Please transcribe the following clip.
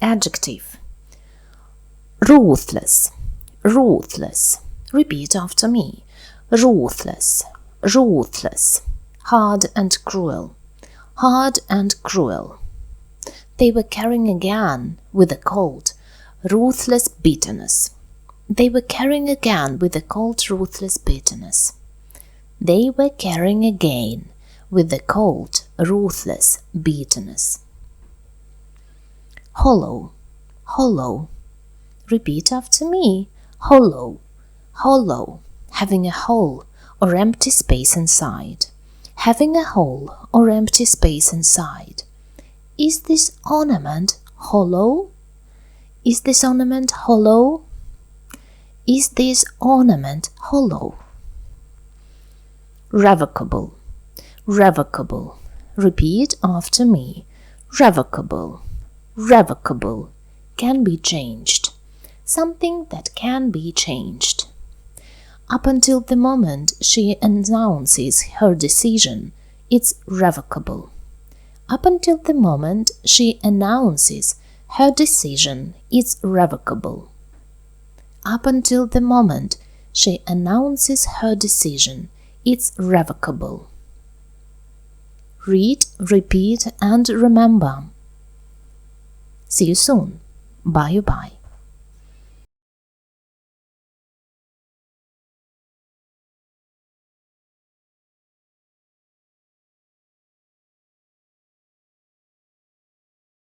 Adjective. Ruthless, ruthless. Repeat after me. Ruthless, ruthless. Hard and cruel, hard and cruel. They were carrying a gun with a cold, ruthless bitterness. They were carrying a gun with a cold, ruthless bitterness. They were carrying a gun with a cold, ruthless bitterness. Hollow, hollow. Repeat after me. Hollow, hollow. Having a hole or empty space inside. Having a hole or empty space inside. Is this ornament hollow? Is this ornament hollow? Is this ornament hollow? Revocable, revocable. Repeat after me. Revocable, revocable. Can be changed. Something that can be changed. Up until the moment she announces her decision, it's revocable. Up until the moment she announces her decision, it's revocable. Up until the moment she announces her decision, it's revocable. Read, repeat, and remember. See you soon. Bye-bye.